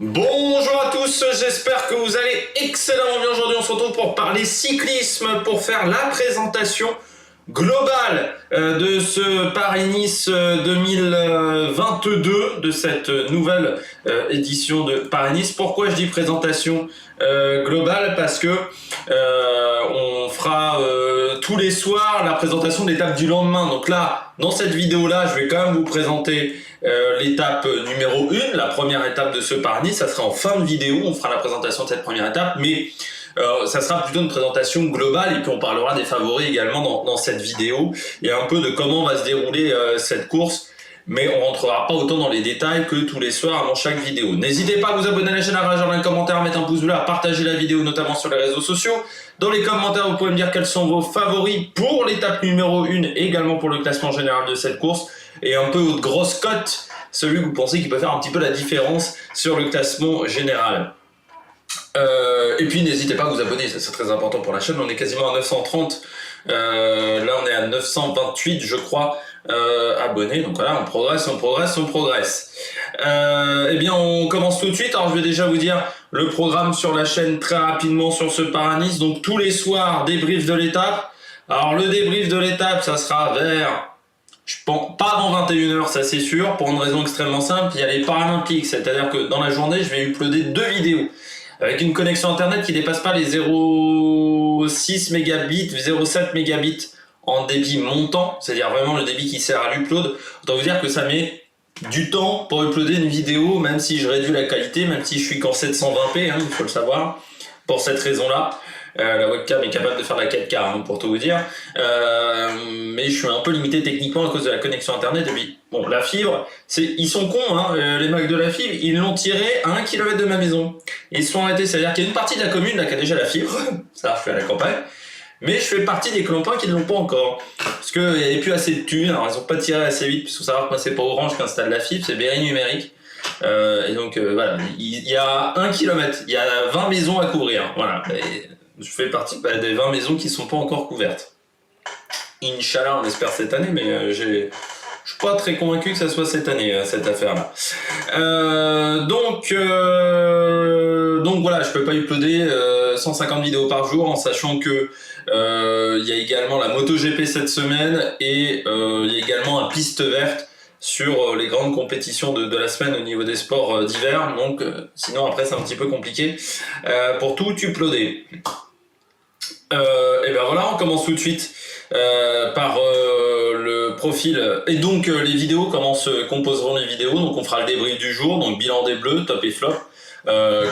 Bonjour à tous, j'espère que vous allez excellemment bien. Aujourd'hui on se retrouve pour parler cyclisme, pour faire la présentation globale de ce Paris-Nice 2022, de cette nouvelle édition de Paris-Nice. Pourquoi je dis présentation globale? Parce que on fera tous les soirs la présentation de l'étape du lendemain. Donc là, dans cette vidéo-là, je vais quand même vous présenter l'étape numéro 1, la première étape de ce Paris-Nice. Ça sera en fin de vidéo, on fera la présentation de cette première étape, mais ça sera plutôt une présentation globale et puis on parlera des favoris également dans cette vidéo et un peu de comment va se dérouler cette course. Mais on rentrera pas autant dans les détails que tous les soirs dans chaque vidéo. N'hésitez pas à vous abonner à la chaîne, à réagir dans les commentaires, à mettre un pouce bleu, à partager la vidéo notamment sur les réseaux sociaux. Dans les commentaires, vous pouvez me dire quels sont vos favoris pour l'étape numéro 1 et également pour le classement général de cette course. Et un peu votre grosse cote, celui que vous pensez qui peut faire un petit peu la différence sur le classement général. Et puis n'hésitez pas à vous abonner, c'est très important pour la chaîne. On est quasiment à 930, là on est à 928 je crois abonnés, donc voilà, on progresse. Eh bien on commence tout de suite. Alors je vais déjà vous dire le programme sur la chaîne très rapidement sur ce Paris-Nice. Donc tous les soirs, débrief de l'étape. Alors le débrief de l'étape, ça sera vers... Je pense pas avant 21h, ça c'est sûr, pour une raison extrêmement simple, il y a les Paralympiques, c'est-à-dire que dans la journée, je vais uploader 2 vidéos avec une connexion internet qui dépasse pas les 0,6 mégabits, 0,7 mégabits en débit montant, c'est-à-dire vraiment le débit qui sert à l'upload. Autant vous dire que ça met du temps pour uploader une vidéo, même si je réduis la qualité, même si je suis qu'en 720p, il faut le savoir, pour cette raison-là. La webcam est capable de faire la 4K pour tout vous dire, mais je suis un peu limité techniquement à cause de la connexion internet. Et puis bon, la fibre, ils sont cons, les mecs de la fibre, ils l'ont tiré à 1 km de ma maison. Ils se sont arrêtés, c'est-à-dire qu'il y a une partie de la commune là qui a déjà la fibre, ça je suis à la campagne, mais je fais partie des clampins qui ne l'ont pas encore, parce qu'il n'y avait plus assez de thunes. Alors ils n'ont pas tiré assez vite, puisqu'il faut savoir que moi c'est pas Orange qui installe la fibre, c'est Berry Numérique. Et donc voilà, il y a 1 km, il y a 20 maisons à couvrir, voilà. Et je fais partie des 20 maisons qui ne sont pas encore couvertes. Inch'Allah, on espère cette année, mais je ne suis pas très convaincu que ça soit cette année, cette affaire-là. Donc voilà, je ne peux pas uploader 150 vidéos par jour, en sachant que il y a également la MotoGP cette semaine et il y a également un piste verte sur les grandes compétitions de la semaine au niveau des sports d'hiver. Donc sinon après c'est un petit peu compliqué pour tout uploader. Et ben voilà, on commence tout de suite par le profil. Et donc les vidéos, comment se composeront les vidéos. Donc on fera le débrief du jour, donc bilan des bleus, top et flop,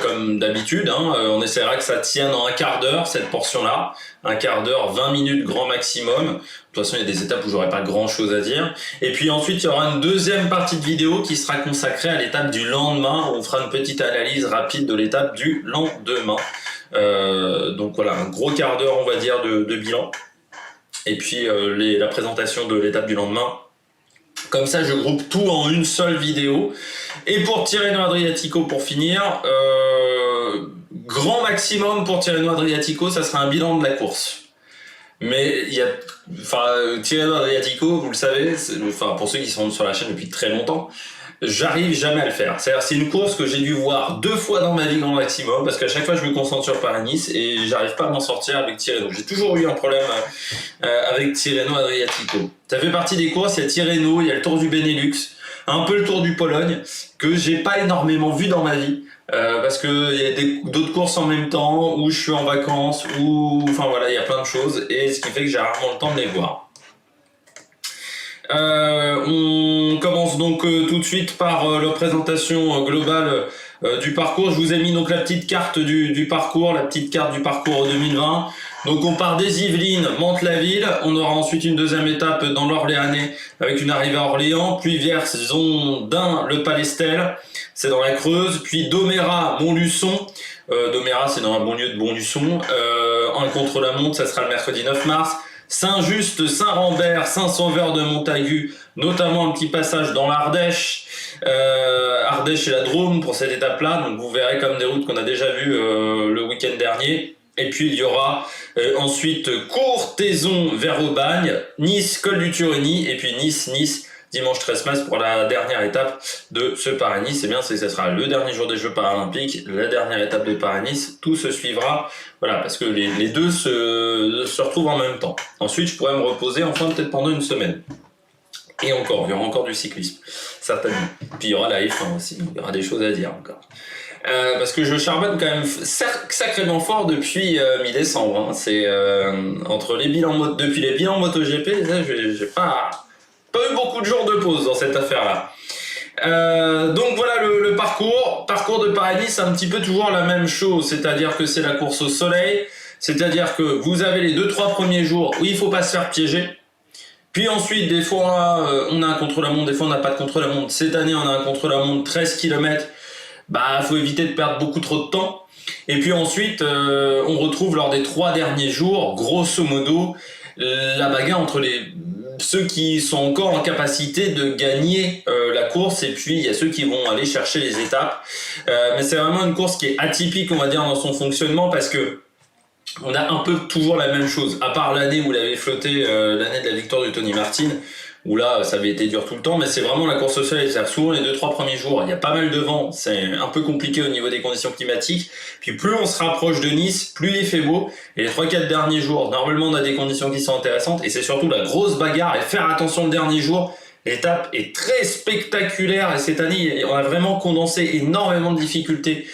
comme d'habitude. On essaiera que ça tienne en un quart d'heure, cette portion-là. Un quart d'heure, 20 minutes grand maximum. De toute façon, il y a des étapes où j'aurai pas grand-chose à dire. Et puis ensuite, il y aura une deuxième partie de vidéo qui sera consacrée à l'étape du lendemain, où on fera une petite analyse rapide de l'étape du lendemain. Donc voilà, un gros quart d'heure on va dire de bilan et puis la présentation de l'étape du lendemain. Comme ça je groupe tout en une seule vidéo. Et pour Tirreno Adriatico, pour finir, grand maximum pour Tirreno Adriatico, ça sera un bilan de la course. Mais il y a, Tirreno Adriatico, vous le savez, pour ceux qui sont sur la chaîne depuis très longtemps, j'arrive jamais à le faire. C'est une course que j'ai dû voir 2 fois dans ma vie grand maximum, parce qu'à chaque fois je me concentre sur Paris-Nice et j'arrive pas à m'en sortir avec Tirreno. J'ai toujours eu un problème avec Tirreno Adriatico. Ça fait partie des courses, il y a Tirreno, il y a le Tour du Benelux, un peu le Tour du Pologne, que j'ai pas énormément vu dans ma vie. Parce que il y a d'autres courses en même temps, où je suis en vacances, il y a plein de choses, et ce qui fait que j'ai rarement le temps de les voir. On commence donc tout de suite par la présentation globale du parcours. Je vous ai mis donc la petite carte du parcours, la petite carte du parcours 2020. Donc on part des Yvelines, Mantes-la-Ville, on aura ensuite une deuxième étape dans l'Orléanais avec une arrivée à Orléans, puis vers Zondin, le Palestel, c'est dans la Creuse, puis Domérat, Montluçon. Domérat c'est dans la banlieue de Montluçon. Un contre-la-montre, ça sera le mercredi 9 mars. Saint-Just, Saint-Rambert, Saint-Sauveur-de-Montagu, notamment un petit passage dans l'Ardèche, Ardèche et la Drôme pour cette étape-là, donc vous verrez comme des routes qu'on a déjà vues le week-end dernier. Et puis il y aura ensuite Courthézon vers Aubagne, Nice, Col du Turini, et puis Nice, dimanche 13 mars pour la dernière étape de ce Paris-Nice. Eh bien, ce sera le dernier jour des Jeux Paralympiques, la dernière étape de Paris-Nice. Tout se suivra, voilà, parce que les deux se retrouvent en même temps. Ensuite, je pourrais me reposer enfin peut-être pendant une semaine. Et encore, il y aura encore du cyclisme, certainement. Puis il y aura la F1 aussi, il y aura des choses à dire encore. Parce que je charbonne quand même sacrément fort depuis mi-décembre. Hein. C'est entre les bilans depuis les bilans MotoGP, j'ai pas eu beaucoup de jours de pause dans cette affaire-là. Donc voilà le parcours de Paris-Nice, c'est un petit peu toujours la même chose, c'est-à-dire que c'est la course au soleil, c'est-à-dire que vous avez les 2-3 premiers jours où il faut pas se faire piéger. Puis ensuite, des fois, on a un contre-la-montre, des fois on n'a pas de contre-la-montre. Cette année, on a un contre-la-montre 13 km. Bah, faut éviter de perdre beaucoup trop de temps. Et puis ensuite, on retrouve lors des 3 derniers jours, grosso modo, la bagarre entre ceux qui sont encore en capacité de gagner la course, et puis il y a ceux qui vont aller chercher les étapes. Mais c'est vraiment une course qui est atypique, on va dire, dans son fonctionnement, parce que on a un peu toujours la même chose, à part l'année où il avait flotté, l'année de la victoire de Tony Martin, où là, ça avait été dur tout le temps, mais c'est vraiment la course au soleil. C'est-à-dire souvent les 2-3 premiers jours, il y a pas mal de vent, c'est un peu compliqué au niveau des conditions climatiques. Puis plus on se rapproche de Nice, plus il fait beau. Et les 3-4 derniers jours, normalement, on a des conditions qui sont intéressantes. Et c'est surtout la grosse bagarre. Et faire attention le dernier jour. L'étape est très spectaculaire. Et cette année, on a vraiment condensé énormément de difficultés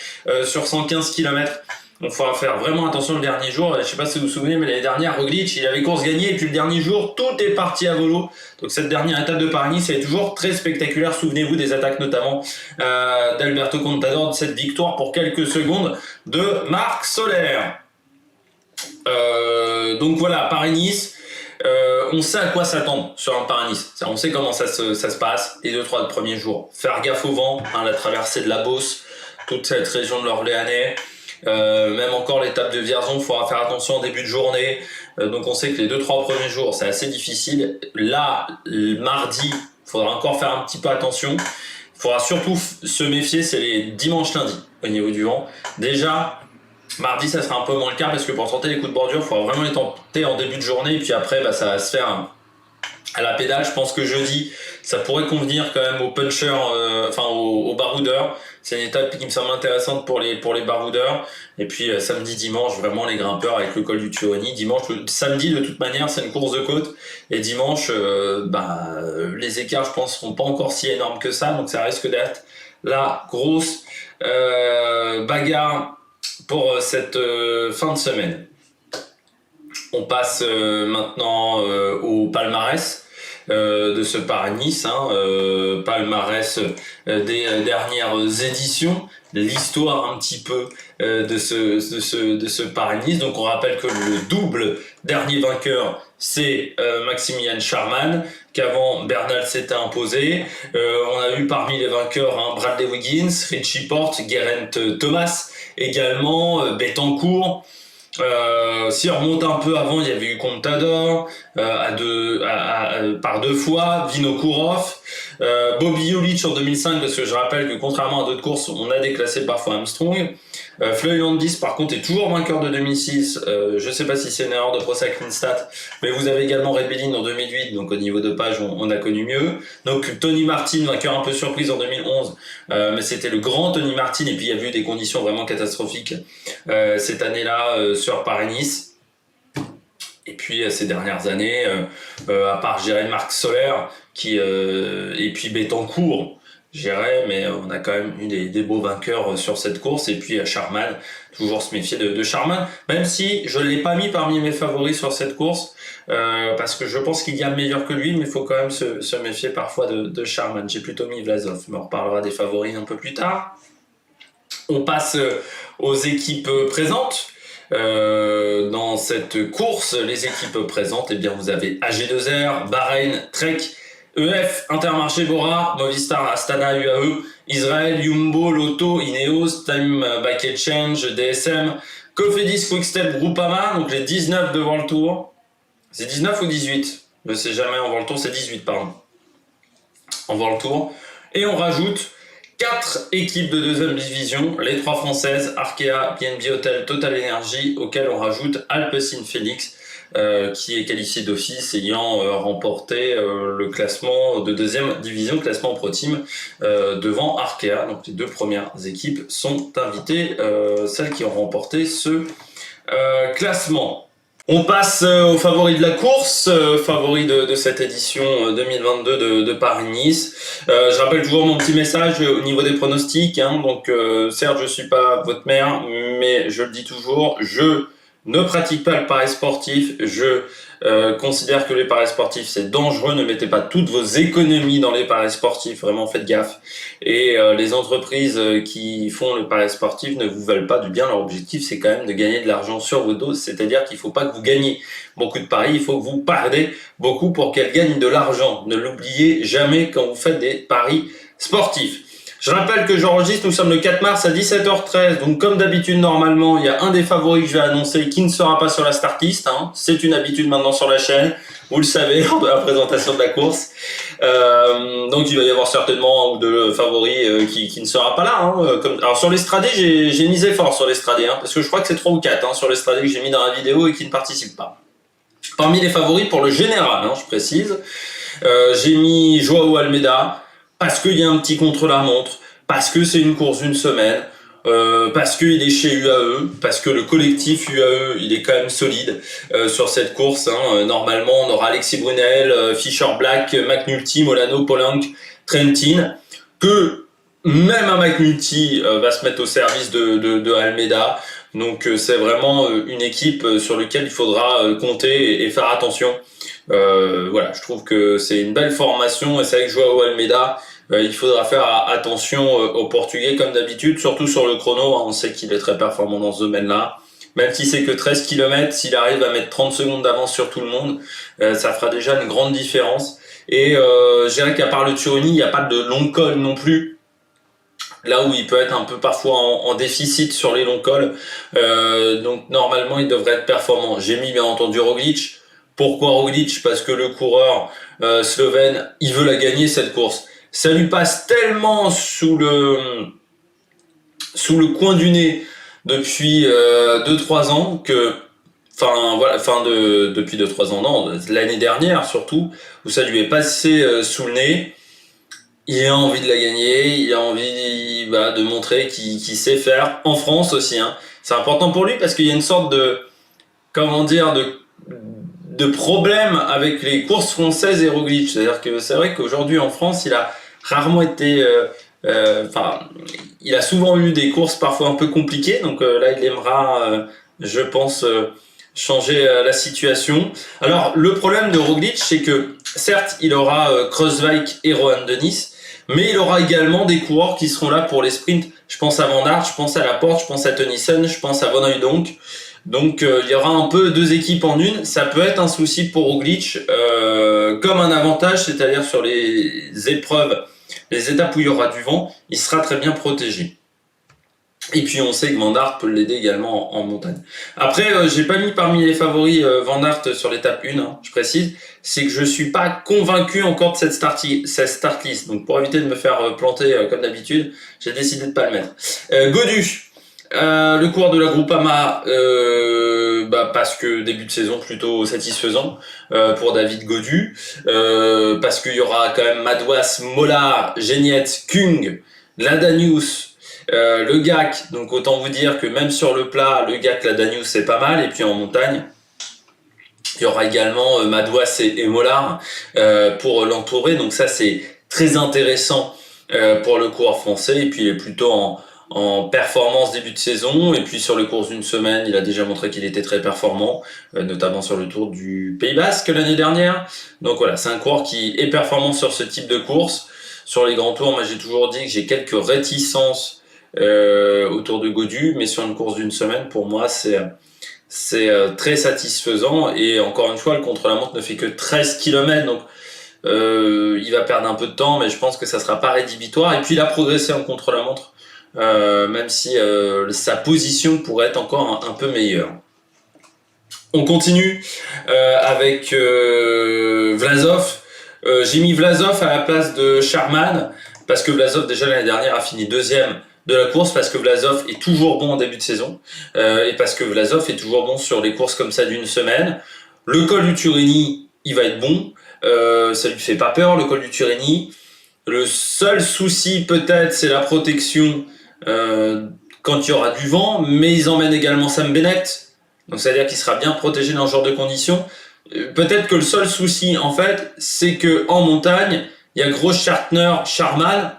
sur 115 km. Donc il faudra faire vraiment attention le dernier jour. Je sais pas si vous vous souvenez, mais l'année dernière, Roglic, il avait course gagnée, et puis le dernier jour, tout est parti à volo. Donc cette dernière étape de Paris-Nice, elle est toujours très spectaculaire. Souvenez-vous des attaques notamment d'Alberto Contador, de cette victoire pour quelques secondes de Marc Soler. Donc voilà, Paris-Nice. On sait à quoi s'attendre sur un Paris-Nice. On sait comment ça se passe les 2-3 premiers jours. Faire gaffe au vent, hein, la traversée de la Beauce, toute cette région de l'Orléanais. Même encore l'étape de Vierzon, il faudra faire attention en début de journée. Donc on sait que les 2-3 premiers jours, c'est assez difficile. Là, le mardi, il faudra encore faire un petit peu attention. Il faudra surtout se méfier, c'est les dimanches-lundi au niveau du vent. Déjà, mardi, ça sera un peu moins le cas, parce que pour tenter les coups de bordure, il faudra vraiment les tenter en début de journée. Et puis après, ça va se faire à la pédale. Je pense que jeudi, ça pourrait convenir quand même aux punchers, aux baroudeurs. C'est une étape qui me semble intéressante pour les baroudeurs. Et puis samedi, dimanche, vraiment les grimpeurs avec le col du Tuoni. Samedi, de toute manière, c'est une course de côte. Et dimanche, les écarts, je pense, seront pas encore si énormes que ça. Donc ça risque d'être la grosse bagarre pour cette fin de semaine. On passe maintenant au palmarès de ce Paris-Nice, palmarès des dernières éditions, l'histoire un petit peu de ce Paris-Nice. Donc on rappelle que le double dernier vainqueur, c'est Maximilian Charman, qu'avant Bernal s'était imposé. On a eu parmi les vainqueurs Bradley Wiggins, Richie Porte, Geraint Thomas, également Bettencourt. Si on remonte un peu avant, il y avait eu Contador par 2 fois, Vinokourov, Bobby Julich en 2005, parce que je rappelle que contrairement à d'autres courses, on a déclassé parfois Armstrong. Floyd Landis par contre est toujours vainqueur de 2006. Je sais pas si c'est une erreur de Pro Cycling Stats, mais vous avez également Red Bull en 2008, donc au niveau de page on a connu mieux. Donc Tony Martin, vainqueur un peu surprise en 2011, mais c'était le grand Tony Martin, et puis il y a eu des conditions vraiment catastrophiques cette année-là sur Paris-Nice. Et puis ces dernières années, à part Marc Soler et puis Bettencourt, mais on a quand même eu des beaux vainqueurs sur cette course. Et puis Charman, toujours se méfier de Charman, même si je ne l'ai pas mis parmi mes favoris sur cette course, parce que je pense qu'il y a meilleur que lui, mais il faut quand même se méfier parfois de Charman. J'ai plutôt mis Vlasov, mais on reparlera des favoris un peu plus tard. On passe aux équipes présentes. Dans cette course, les équipes présentes, eh bien vous avez AG2R, Bahreïn, Trek, EF, Intermarché, Bora, Movistar, Astana, UAE, Israël, Jumbo, Lotto, Ineos, Time Bike Exchange, DSM, Cofidis, Quickstep, Groupama, donc les 19 de World Tour. C'est 19 ou 18 ? Je sais jamais, en World Tour c'est 18, pardon. En World Tour. Et on rajoute 4 équipes de deuxième division, les 3 françaises, Arkea, BNB Hotel, Total Energy, auxquelles on rajoute Alpecin Félix, qui est qualifié d'office ayant remporté le classement de deuxième division, classement Pro Team, devant Arkea. Donc les deux premières équipes sont invitées, celles qui ont remporté ce classement. On passe aux favoris de la course, favoris de cette édition 2022 de Paris-Nice. Je rappelle toujours mon petit message au niveau des pronostics. Donc certes, je suis pas votre mère, mais je le dis toujours, je ne pratique pas le pari sportif. Je considère que les paris sportifs, c'est dangereux. Ne mettez pas toutes vos économies dans les paris sportifs. Vraiment, faites gaffe. Et les entreprises qui font le pari sportif ne vous veulent pas du bien. Leur objectif, c'est quand même de gagner de l'argent sur vos dos. C'est-à-dire qu'il ne faut pas que vous gagnez beaucoup de paris. Il faut que vous pariez beaucoup pour qu'elles gagnent de l'argent. Ne l'oubliez jamais quand vous faites des paris sportifs. Je rappelle que j'enregistre, nous sommes le 4 mars à 17h13, donc comme d'habitude normalement, il y a un des favoris que je vais annoncer qui ne sera pas sur la start list, c'est une habitude maintenant sur la chaîne, vous le savez, lors de la présentation de la course, donc il va y avoir certainement un ou deux favoris qui ne sera pas là, alors sur l'Estradé, j'ai misé fort sur l'Estradé, parce que je crois que c'est 3 ou 4 sur l'Estradé que j'ai mis dans la vidéo et qui ne participent pas. Parmi les favoris pour le général, je précise, j'ai mis Joao Almeida, parce qu'il y a un petit contre-la-montre, parce que c'est une course d'une semaine, parce qu'il est chez UAE, parce que le collectif UAE, il est quand même solide sur cette course. Normalement, on aura Alexis Brunel, Fischer Black, McNulty, Molano, Poulenc, Trentin, que même un McNulty va se mettre au service de Almeida. Donc c'est vraiment une équipe sur laquelle il faudra compter et faire attention. Voilà, je trouve que c'est une belle formation et c'est avec Joao Almeida. Il faudra faire attention aux Portugais comme d'habitude, surtout sur le chrono. On sait qu'il est très performant dans ce domaine-là. Même si c'est que 13 km, s'il arrive à mettre 30 secondes d'avance sur tout le monde, ça fera déjà une grande différence. Et je dirais qu'à part le Turini, il n'y a pas de long col non plus. Là où il peut être un peu parfois en déficit sur les longs cols. Donc normalement, il devrait être performant. J'ai mis bien entendu Roglic. Pourquoi Roglic? Parce que le coureur slovène, il veut la gagner cette course. Ça lui passe tellement sous le coin du nez depuis 2-3 ans que, depuis 2-3 ans, non, l'année dernière surtout, où ça lui est passé sous le nez. Il a envie de la gagner, il a envie de montrer qu'il sait faire en France aussi. C'est important pour lui parce qu'il y a une sorte de problème avec les courses françaises et Roglic. C'est-à-dire que c'est vrai qu'aujourd'hui en France, il a rarement été... il a souvent eu des courses parfois un peu compliquées. Donc là, il aimera, je pense, changer la situation. Alors, le problème de Roglic, c'est que, certes, il aura Kruijswijk et Rohan Dennis, mais il aura également des coureurs qui seront là pour les sprints. Je pense à Van Aert, je pense à Laporte, je pense à Teunissen, je pense à Van Hooijdonk. Donc il y aura un peu 2 équipes en une. Ça peut être un souci pour Roglic, comme un avantage, c'est-à-dire sur les épreuves, les étapes où il y aura du vent, il sera très bien protégé. Et puis on sait que Van Aert peut l'aider également en montagne. Après, j'ai pas mis parmi les favoris Van Aert sur l'étape 1, je précise, c'est que je suis pas convaincu encore de cette start list. Donc pour éviter de me faire planter comme d'habitude, j'ai décidé de pas le mettre. Gaudu, le coureur de la Groupama, parce que début de saison plutôt satisfaisant pour David Gaudu, parce qu'il y aura quand même Madouas, Mollard, Geniet, Kung, Ladanius, le GAC, donc autant vous dire que même sur le plat, le GAC, Ladanius c'est pas mal, et puis en montagne, il y aura également Madouas et Mollard pour l'entourer, donc ça c'est très intéressant pour le coureur français, et puis il est plutôt en performance début de saison, et puis sur les courses d'une semaine, il a déjà montré qu'il était très performant, notamment sur le Tour du Pays Basque l'année dernière. Donc voilà, c'est un coureur qui est performant sur ce type de course. Sur les grands tours, moi j'ai toujours dit que j'ai quelques réticences autour de Gaudu, mais sur une course d'une semaine, pour moi c'est très satisfaisant, et encore une fois, le contre-la-montre ne fait que 13 km, donc il va perdre un peu de temps, mais je pense que ça sera pas rédhibitoire, et puis il a progressé en contre-la-montre, même si sa position pourrait être encore un peu meilleure. On continue avec Vlasov. J'ai mis Vlasov à la place de Sharman, parce que Vlasov déjà l'année dernière a fini 2e de la course, parce que Vlasov est toujours bon en début de saison, et parce que Vlasov est toujours bon sur les courses comme ça d'une semaine. Le col du Turini, il va être bon. Ça lui fait pas peur, le col du Turini. Le seul souci, peut-être, c'est la protection quand il y aura du vent. Mais ils emmènent également Sam Bennett. Donc, c'est-à-dire qu'il sera bien protégé dans ce genre de conditions. Peut-être que le seul souci, en fait, c'est que en montagne, il y a Großschartner, Scharmann.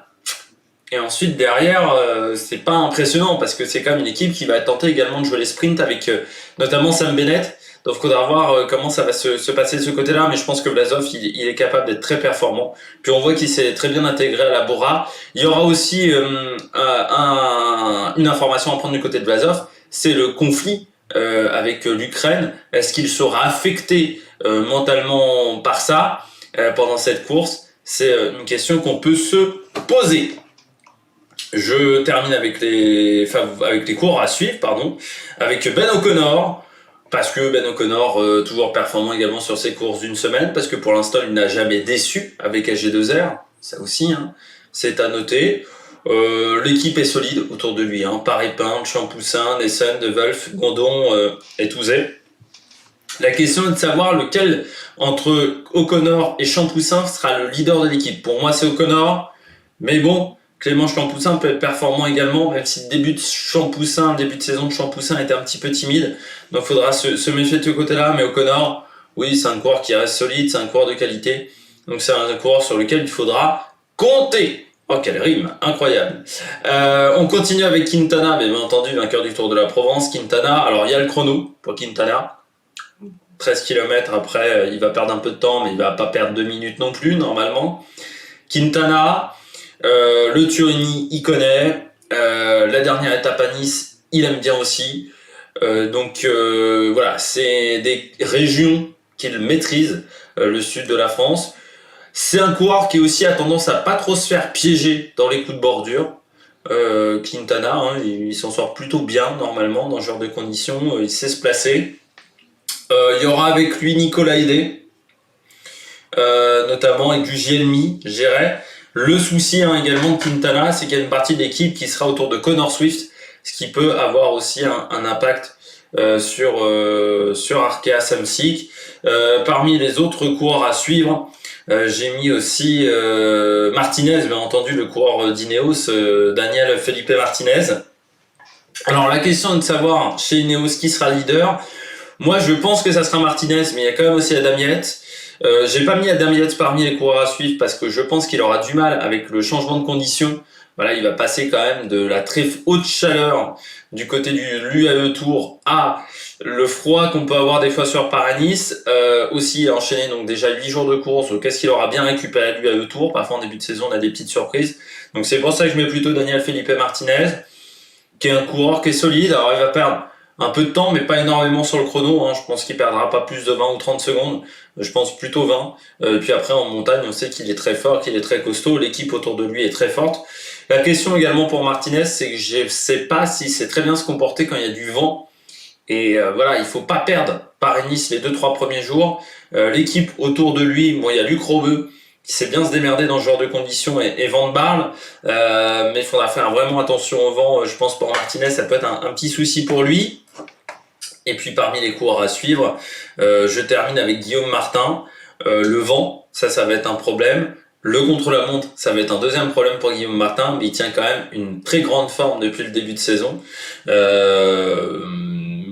Et ensuite, derrière, c'est pas impressionnant parce que c'est quand même une équipe qui va tenter également de jouer les sprints avec notamment Sam Bennett. Donc, il faudra voir comment ça va se passer de ce côté-là. Mais je pense que Vlasov, il est capable d'être très performant. Puis, on voit qu'il s'est très bien intégré à la Bora. Il y aura aussi une information à prendre du côté de Vlasov. C'est le conflit avec l'Ukraine. Est-ce qu'il sera affecté mentalement par ça pendant cette course? C'est une question qu'on peut se poser. Je termine avec les cours à suivre, avec Ben O'Connor, parce que Ben O'Connor, toujours performant également sur ses courses d'une semaine, parce que pour l'instant, il n'a jamais déçu avec AG2R, ça aussi, c'est à noter. L'équipe est solide autour de lui, Paré-Pinte, Champoussin, Nessen, De Wolf, Gondon et Touzet. La question est de savoir lequel entre O'Connor et Champoussin sera le leader de l'équipe. Pour moi, c'est O'Connor, mais bon, Clément Champoussin peut être performant également, même si le début de saison de Champoussin était un petit peu timide. Donc il faudra se méfier de ce côté-là. Mais O'Connor, oui, c'est un coureur qui reste solide, c'est un coureur de qualité. Donc c'est un coureur sur lequel il faudra compter. Oh, quelle rime, incroyable. On continue avec Quintana, bien entendu, vainqueur du Tour de la Provence. Quintana, alors il y a le chrono pour Quintana. 13 km après, il va perdre un peu de temps, mais il va pas perdre 2 minutes non plus, normalement. Quintana... le Turini, il connaît. La dernière étape à Nice, il aime bien aussi. Donc voilà, c'est des régions qu'il maîtrise, le sud de la France. C'est un coureur qui aussi a tendance à pas trop se faire piéger dans les coups de bordure. Quintana, il s'en sort plutôt bien normalement dans ce genre de conditions. Il sait se placer. Il y aura avec lui Nicolas Hédé, notamment avec du Gielmi, je dirais. Le souci également de Quintana, c'est qu'il y a une partie de l'équipe qui sera autour de Connor Swift, ce qui peut avoir aussi un impact sur Arkea Samsic. Parmi les autres coureurs à suivre, j'ai mis aussi Martinez, bien entendu, le coureur d'Ineos, Daniel Felipe Martinez. Alors la question est de savoir chez Ineos qui sera leader. Moi je pense que ça sera Martinez, mais il y a quand même aussi Adam Yates. J'ai pas mis Adam Yates parmi les coureurs à suivre parce que je pense qu'il aura du mal avec le changement de conditions. Voilà, il va passer quand même de la très haute chaleur du côté du l'UAE Tour à le froid qu'on peut avoir des fois sur Paris-Nice. Aussi enchaîné donc déjà 8 jours de course. Donc est-ce qu'il aura bien récupéré à l'UAE Tour? Parfois en début de saison on a des petites surprises. Donc c'est pour ça que je mets plutôt Daniel Felipe Martinez, qui est un coureur qui est solide. Alors il va perdre un peu de temps, mais pas énormément sur le chrono. Je pense qu'il perdra pas plus de 20 ou 30 secondes. Je pense plutôt 20. Puis après, en montagne, on sait qu'il est très fort, qu'il est très costaud. L'équipe autour de lui est très forte. La question également pour Martinez, c'est que je sais pas si c'est très bien se comporter quand il y a du vent. Et voilà, il faut pas perdre Paris-Nice les 2-3 premiers jours. L'équipe autour de lui, il y a Luc Robeux, qui sait bien se démerder dans ce genre de conditions, et Van Barle. Mais il faudra faire vraiment attention au vent. Je pense pour Martinez, ça peut être un petit souci pour lui. Et puis parmi les coureurs à suivre, je termine avec Guillaume Martin. Le vent, ça va être un problème. Le contre-la-montre, ça va être un deuxième problème pour Guillaume Martin, mais il tient quand même une très grande forme depuis le début de saison.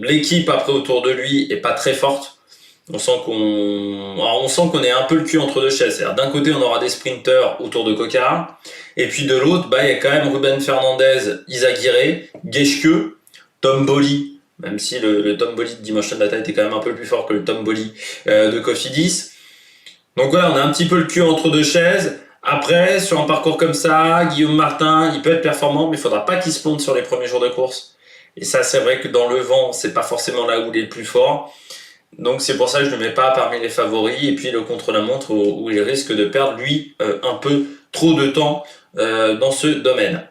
L'équipe après autour de lui est pas très forte. On sent qu'on est un peu le cul entre deux chaises. C'est-à-dire, d'un côté, on aura des sprinteurs autour de Coquard, et puis de l'autre, il y a quand même Ruben Fernandez, Izaguirre, Geschke, Tom Bolly. Même si le Tom Bolly de Dimension Data était quand même un peu plus fort que le Tom Bolly de Cofidis. Donc voilà, on a un petit peu le cul entre deux chaises. Après, sur un parcours comme ça, Guillaume Martin, il peut être performant, mais il faudra pas qu'il se plante sur les premiers jours de course. Et ça, c'est vrai que dans le vent, c'est pas forcément là où il est le plus fort. Donc c'est pour ça que je ne le mets pas parmi les favoris. Et puis le contre-la-montre où il risque de perdre, lui, un peu trop de temps dans ce domaine.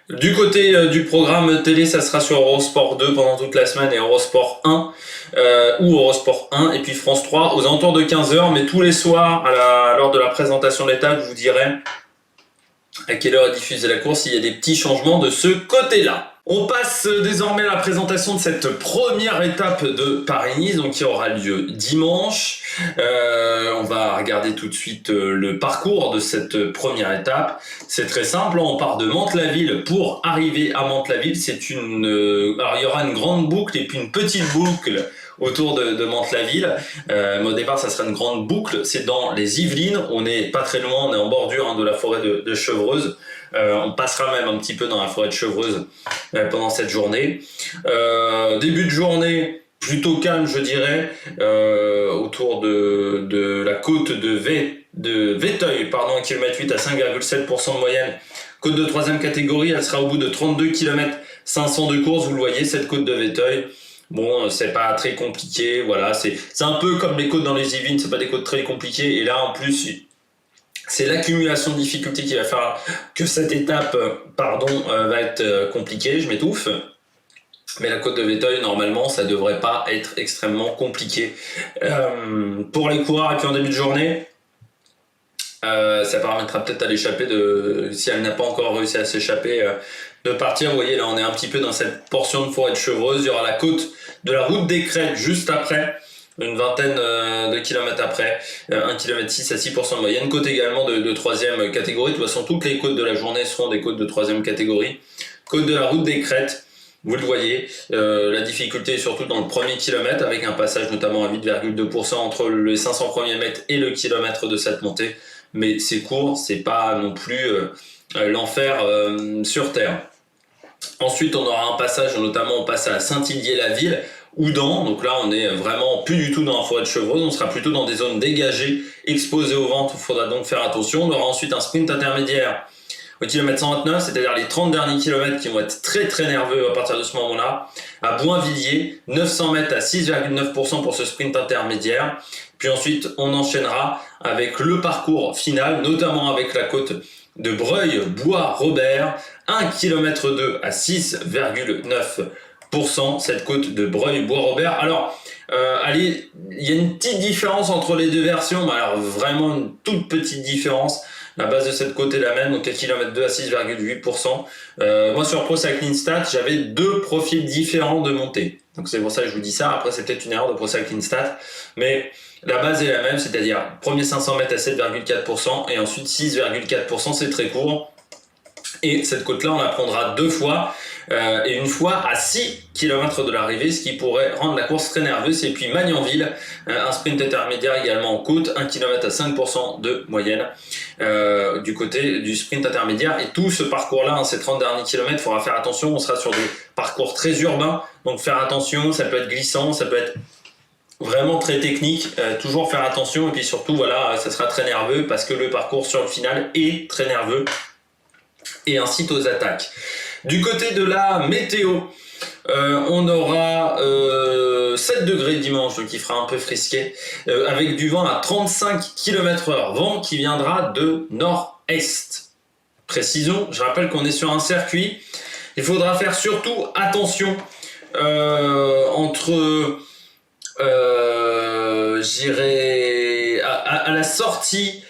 Du côté du programme télé, ça sera sur Eurosport 2 pendant toute la semaine et Eurosport 1 ou Eurosport 1 et puis France 3 aux alentours de 15h, mais tous les soirs lors de la présentation de l'étape, je vous dirai à quelle heure est diffusée la course, il y a des petits changements de ce côté-là. On passe désormais à la présentation de cette première étape de Paris-Nice, donc qui aura lieu dimanche. On va regarder tout de suite le parcours de cette première étape. C'est très simple, on part de Mantes-la-Ville pour arriver à Mantes-la-Ville. Alors il y aura une grande boucle et puis une petite boucle autour de Mantes-la-Ville. Mais au départ, ça sera une grande boucle. C'est dans les Yvelines. On n'est pas très loin, on est en bordure de la forêt de Chevreuse. On passera même un petit peu dans la forêt de Chevreuse pendant cette journée. Début de journée plutôt calme, je dirais, autour de la côte de Véteuil, 1 km 8 à 5,7% de moyenne. Côte de 3e catégorie, elle sera au bout de 32 km 500 de course. Vous le voyez, cette côte de Véteuil. Bon, c'est pas très compliqué, voilà, c'est un peu comme les côtes dans les Yvelines, c'est pas des côtes très compliquées, et là en plus c'est l'accumulation de difficultés qui va faire que cette étape va être compliquée, je m'étouffe. Mais la côte de Véteuil, normalement, ça devrait pas être extrêmement compliqué. Pour les coureurs, et puis en début de journée, ça permettra peut-être à l'échapper si elle n'a pas encore réussi à s'échapper, de partir. Vous voyez, là, on est un petit peu dans cette portion de forêt de Chevreuse. Il y aura la côte de la route des Crêtes juste après, une vingtaine de kilomètres après, 1 km 6 à 6% de moyenne. Côte également de 3e catégorie. De toute façon, toutes les côtes de la journée seront des côtes de 3e catégorie. Côte de la route des Crêtes. Vous le voyez, la difficulté est surtout dans le premier kilomètre, avec un passage notamment à 8,2% entre les 500 premiers mètres et le kilomètre de cette montée. Mais c'est court, c'est pas non plus l'enfer sur terre. Ensuite, on aura un passage, notamment on passe à Saint-Didier-la-Ville, Houdan. Donc là, on est vraiment plus du tout dans la forêt de Chevreuse, on sera plutôt dans des zones dégagées, exposées au vent. Il faudra donc faire attention. On aura ensuite un sprint intermédiaire au kilomètre 129, c'est-à-dire les 30 derniers kilomètres qui vont être très très nerveux à partir de ce moment-là. À Boinvilliers, 900 mètres à 6,9% pour ce sprint intermédiaire. Puis ensuite, on enchaînera avec le parcours final, notamment avec la côte de Breuil-Bois-Robert, 1 km 2 à 6,9%, cette côte de Breuil-Bois-Robert. Alors, il y a une petite différence entre les deux versions, mais alors vraiment une toute petite différence. La base de cette côte est la même, donc 1 km 2 à 6,8%. Moi, sur Pro Cycling Stats, j'avais deux profils différents de montée. Donc c'est pour ça que je vous dis ça. Après, c'est peut-être une erreur de Pro Cycling Stats, mais la base est la même, c'est-à-dire premier 500 mètres à 7,4% et ensuite 6,4%, c'est très court. Et cette côte-là, on la prendra deux fois, et une fois à 6 km de l'arrivée, ce qui pourrait rendre la course très nerveuse. Et puis Magnanville, un sprint intermédiaire également en côte, 1 km à 5% de moyenne du côté du sprint intermédiaire. Et tout ce parcours-là, ces 30 derniers kilomètres, il faudra faire attention, on sera sur des parcours très urbains, donc faire attention, ça peut être glissant, ça peut être vraiment très technique, toujours faire attention, et puis surtout, voilà, ça sera très nerveux parce que le parcours sur le final est très nerveux et incite aux attaques. Du côté de la météo, on aura 7 degrés dimanche, donc il fera un peu frisqué, avec du vent à 35 km/h, vent qui viendra de nord-est. Précision, je rappelle qu'on est sur un circuit, il faudra faire surtout attention entre j'irai à la sortie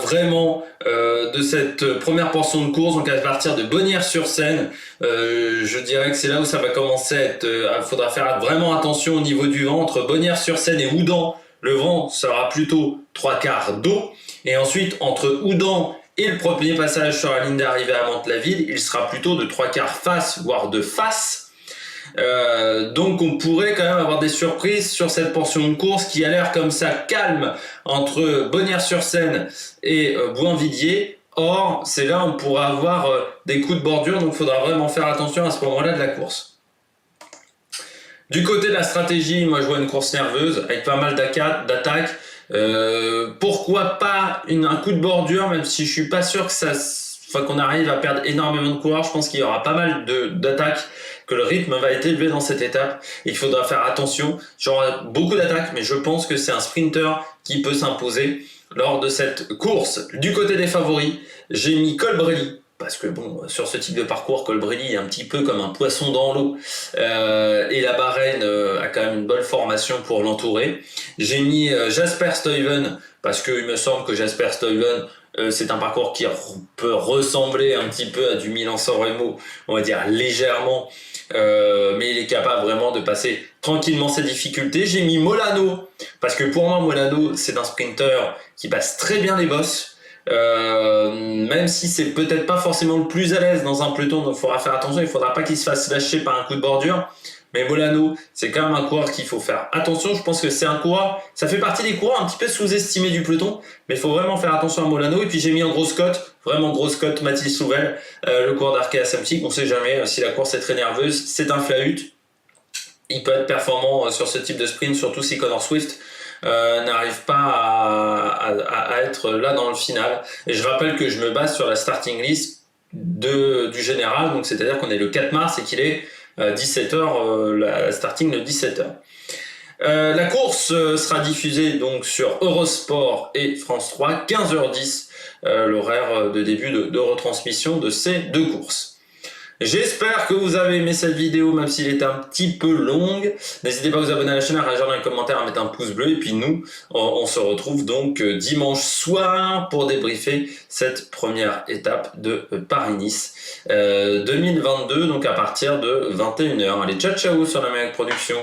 vraiment de cette première portion de course, donc à partir de Bonnières-sur-Seine, je dirais que c'est là où ça va commencer à être, faudra faire vraiment attention au niveau du vent. Entre Bonnières-sur-Seine et Houdan, le vent sera plutôt 3/4 d'eau, et ensuite entre Houdan et le premier passage sur la ligne d'arrivée à Mantes-la-Ville, il sera plutôt de 3/4 face, voire de face. Donc on pourrait quand même avoir des surprises sur cette portion de course qui a l'air comme ça calme entre Bonnières-sur-Seine et Boinvilliers. Or, c'est là où on pourra avoir des coups de bordure, donc il faudra vraiment faire attention à ce moment-là de la course. Du côté de la stratégie, moi je vois une course nerveuse avec pas mal d'attaques. Pourquoi pas un coup de bordure, même si je suis pas sûr que qu'on arrive à perdre énormément de coureurs. Je pense qu'il y aura pas mal d'attaques, que le rythme va être élevé dans cette étape et qu'il faudra faire attention. J'aurai beaucoup d'attaques, mais je pense que c'est un sprinter qui peut s'imposer lors de cette course. Du côté des favoris, j'ai mis Colbrelli, parce que bon, sur ce type de parcours, Colbrelli est un petit peu comme un poisson dans l'eau, et la Bahreïn a quand même une bonne formation pour l'entourer. J'ai mis Jasper Stuyven, parce qu'il me semble que Jasper Stuyven C'est un parcours qui peut ressembler un petit peu à du Milan-San Remo, on va dire légèrement, mais il est capable vraiment de passer tranquillement ses difficultés. J'ai mis Molano, parce que pour moi Molano c'est un sprinter qui passe très bien les bosses, même si c'est peut-être pas forcément le plus à l'aise dans un peloton, donc il faudra faire attention, il faudra pas qu'il se fasse lâcher par un coup de bordure. Mais Molano, c'est quand même un coureur qu'il faut faire attention. Je pense que c'est un coureur, ça fait partie des coureurs un petit peu sous-estimés du peloton, mais il faut vraiment faire attention à Molano. Et puis j'ai mis en grosse cote, vraiment grosse cote, Mathilde Souvel, le coureur d'Arkea Samsic. On sait jamais si la course est très nerveuse. C'est un flahut. Il peut être performant sur ce type de sprint, surtout si Connor Swift n'arrive pas à être là dans le final. Et je rappelle que je me base sur la starting list du général, donc c'est-à-dire qu'on est le 4 mars et qu'il est 17h, la starting de 17h. La course sera diffusée donc sur Eurosport et France 3, 15h10, l'horaire de début de retransmission de ces deux courses. J'espère que vous avez aimé cette vidéo, même s'il est un petit peu longue. N'hésitez pas à vous abonner à la chaîne, à réagir dans les commentaires, à mettre un pouce bleu. Et puis nous, on se retrouve donc dimanche soir pour débriefer cette première étape de Paris-Nice 2022, donc à partir de 21h. Allez, ciao ciao sur la Meilleure Production.